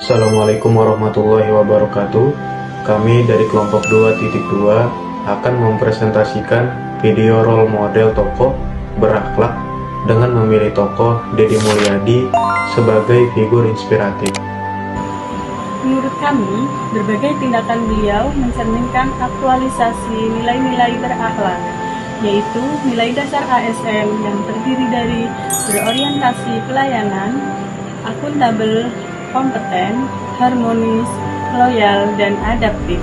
Assalamualaikum warahmatullahi wabarakatuh. Kami dari kelompok 2.2 akan mempresentasikan video role model tokoh berakhlak dengan memilih tokoh Deddy Mulyadi sebagai figur inspiratif. Menurut kami, berbagai tindakan beliau mencerminkan aktualisasi nilai-nilai berakhlak, yaitu nilai dasar ASN yang terdiri dari berorientasi pelayanan, akuntabel, kompeten, harmonis, loyal, dan adaptif.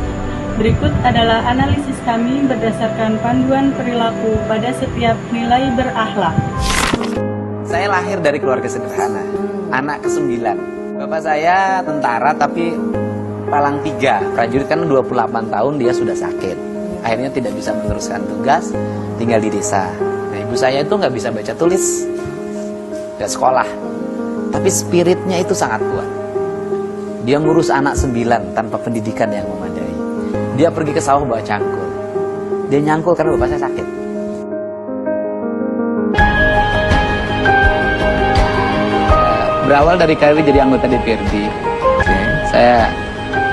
Berikut adalah analisis kami berdasarkan panduan perilaku pada setiap nilai berakhlak. Saya lahir dari keluarga sederhana, anak ke-9. Bapak saya tentara tapi palang 3, prajurit kan 28 tahun dia sudah sakit. Akhirnya tidak bisa meneruskan tugas, tinggal di desa. Nah, ibu saya itu nggak bisa baca tulis, nggak sekolah. Tapi spiritnya itu sangat kuat. Dia ngurus anak 9 tanpa pendidikan yang memadai. Dia pergi ke sawah bawa cangkul. Dia nyangkul karena bapak saya sakit. Berawal dari karir jadi anggota DPRD. Saya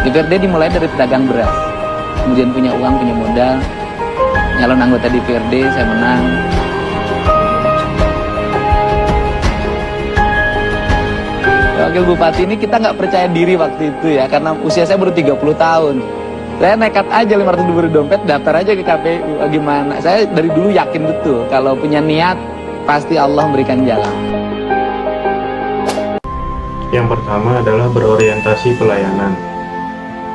DPRD dimulai dari pedagang beras. Kemudian punya uang, punya modal. Nyalon anggota DPRD, saya menang. Wakil Bupati ini kita nggak percaya diri waktu itu ya, karena usia saya baru 30 tahun. Saya nekat aja 500.000 dompet, daftar aja ke KPU. Gimana? Saya dari dulu yakin betul kalau punya niat pasti Allah memberikan jalan. Yang pertama adalah berorientasi pelayanan.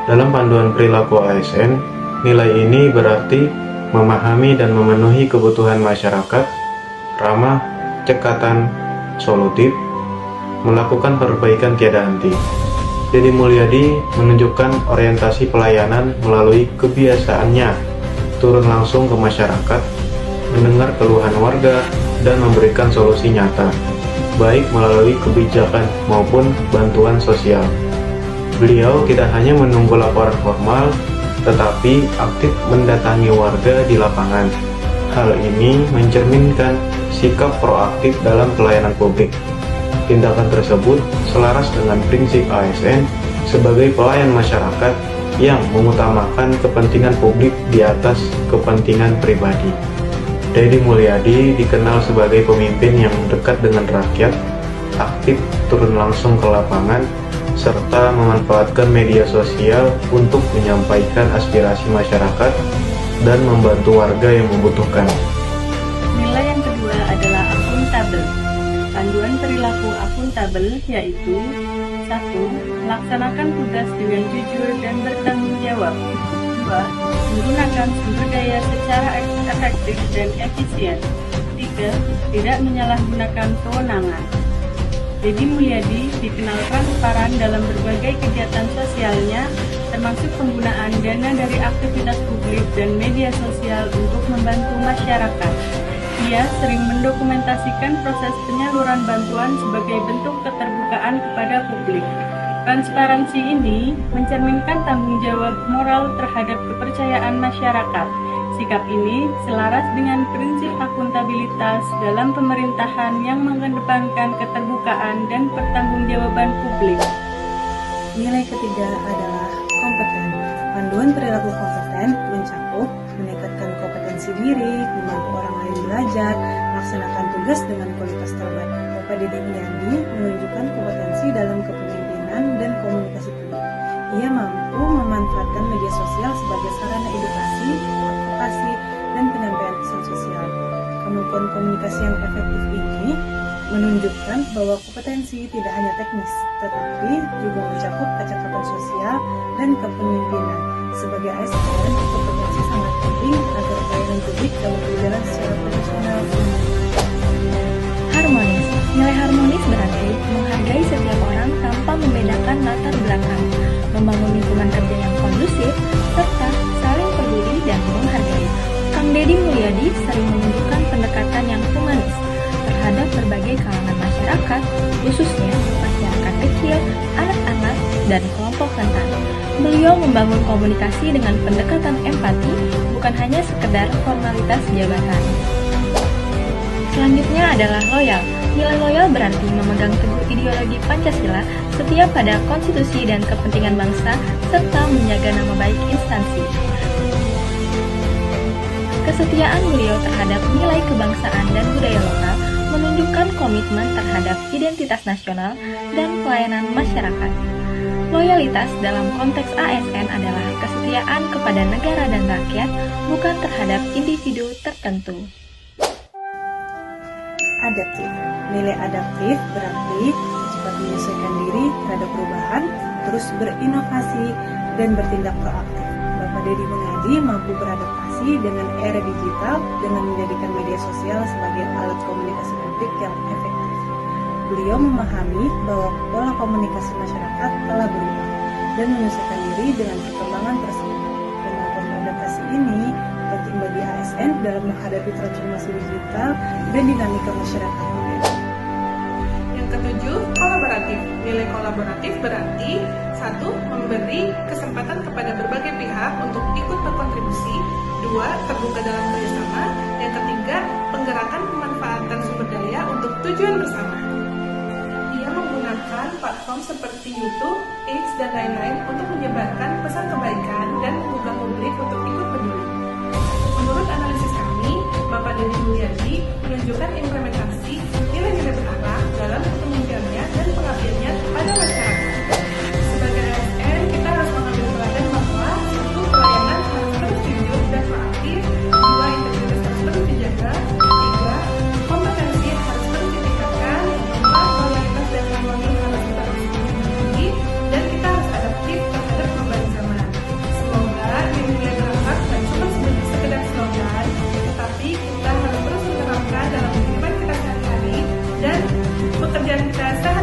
Dalam panduan perilaku ASN, nilai ini berarti memahami dan memenuhi kebutuhan masyarakat, ramah, cekatan, solutif, melakukan perbaikan tiada henti. Deddy Mulyadi menunjukkan orientasi pelayanan melalui kebiasaannya turun langsung ke masyarakat, mendengar keluhan warga, dan memberikan solusi nyata, baik melalui kebijakan maupun bantuan sosial. Beliau tidak hanya menunggu laporan formal, tetapi aktif mendatangi warga di lapangan. Hal ini mencerminkan sikap proaktif dalam pelayanan publik. Tindakan tersebut selaras dengan prinsip ASN sebagai pelayan masyarakat yang mengutamakan kepentingan publik di atas kepentingan pribadi. Deddy Mulyadi dikenal sebagai pemimpin yang dekat dengan rakyat, aktif turun langsung ke lapangan, serta memanfaatkan media sosial untuk menyampaikan aspirasi masyarakat dan membantu warga yang membutuhkan. Nilai yang kedua adalah akuntabel. Panduan perilaku akuntabel yaitu 1. Melaksanakan tugas dengan jujur dan bertanggung jawab. 2. Menggunakan sumber daya secara efektif dan efisien. 3. Tidak menyalahgunakan kewenangan. Deddy Mulyadi dikenal transparan dalam berbagai kegiatan sosialnya, termasuk penggunaan dana dari aktivitas publik dan media sosial untuk membantu masyarakat. Ia sering mendokumentasikan proses penyaluran bantuan sebagai bentuk keterbukaan kepada publik. Transparansi ini mencerminkan tanggung jawab moral terhadap kepercayaan masyarakat. Sikap ini selaras dengan prinsip akuntabilitas dalam pemerintahan yang mengedepankan keterbukaan dan pertanggungjawaban publik. Nilai ketiga adalah kompeten. Panduan perilaku kompeten mencakup meningkatkan kompetensi diri, membantu orang lain belajar, melaksanakan tugas dengan kualitas terbaik. Bapak Deddy Mulyadi menunjukkan kompetensi dalam kepemimpinan dan komunikasi publik. Ia mampu memanfaatkan media sosial sebagai sarana edukasi, advokasi, dan penyampaian pesan sosial. Kemampuan komunikasi yang efektif ini menunjukkan bahwa kompetensi tidak hanya teknis, tetapi juga mencakup kecakapan sosial dan kepemimpinan. Sebagai ASN, kompetensi sangat penting agar pelayanan publik dapat berjalan secara profesional. Harmonis. Nilai harmonis berarti menghargai setiap orang tanpa membedakan latar belakang, membangun lingkungan kerja yang kondusif, serta saling peduli dan menghargai. Kang Deddy Mulyadi sering menunjukkan pendekatan yang humanis terhadap berbagai kalangan masyarakat, khususnya masyarakat kecil, anak-anak, dan kelompok rentan. Beliau membangun komunikasi dengan pendekatan empati, bukan hanya sekedar formalitas jabatan. Selanjutnya adalah loyal. Nilai loyal berarti memegang teguh ideologi Pancasila, setia pada konstitusi dan kepentingan bangsa, serta menjaga nama baik instansi. Kesetiaan beliau terhadap nilai kebangsaan dan budaya lokal menunjukkan komitmen terhadap identitas nasional dan pelayanan masyarakat. Loyalitas dalam konteks ASN adalah kesetiaan kepada negara dan rakyat, bukan terhadap individu tertentu. Adaptif. Nilai adaptif berarti cepat menyesuaikan diri terhadap perubahan, terus berinovasi, dan bertindak proaktif. Bapak Deddy Mulyadi mampu beradaptasi dengan era digital dengan menjadikan media sosial sebagai alat komunikasi publik yang efektif. Beliau memahami bahwa pola komunikasi masyarakat telah berubah dan menyesuaikan diri dengan perkembangan tersebut. Kemampuan beradaptasi ini penting bagi ASN dalam menghadapi transformasi digital dan dinamika masyarakat modern. Yang ketujuh, kolaboratif. Nilai kolaboratif berarti 1. Memberi kesempatan kepada berbagai pihak untuk ikut berkontribusi. 2. Terbuka dalam kerjasama. Yang ketiga, penggerakan pemanfaatan sumber daya untuk tujuan bersama. Ia menggunakan platform seperti YouTube, X, dan lain-lain untuk menyebarkan pesan kebaikan dan membuka publik untuk ikut peduli. Menurut analisis kami, Bapak Deddy Mulyadi menunjukkan implementasi nilai-nilai berarah dalam kepemimpinan dan pengabdiannya pada masyarakat. Sebagai ASN, kita harus mengambil pelajaran bahwa 1. Pelayanan harus terus jujur dan proaktif. 2. Integritas harus terus dijaga. 3. Kompetensi harus terus ditingkatkan. 4. Loyalitas dan harmoni harus terus ditinggi. Dan kita harus adaptif terhadap perubahan zaman. Semoga nilai-nilai berarah dan cuma sekedar slogan, tetapi kita harus terus menerapkan dalam kehidupan kita sehari-hari dan pekerjaan kita sehari-hari.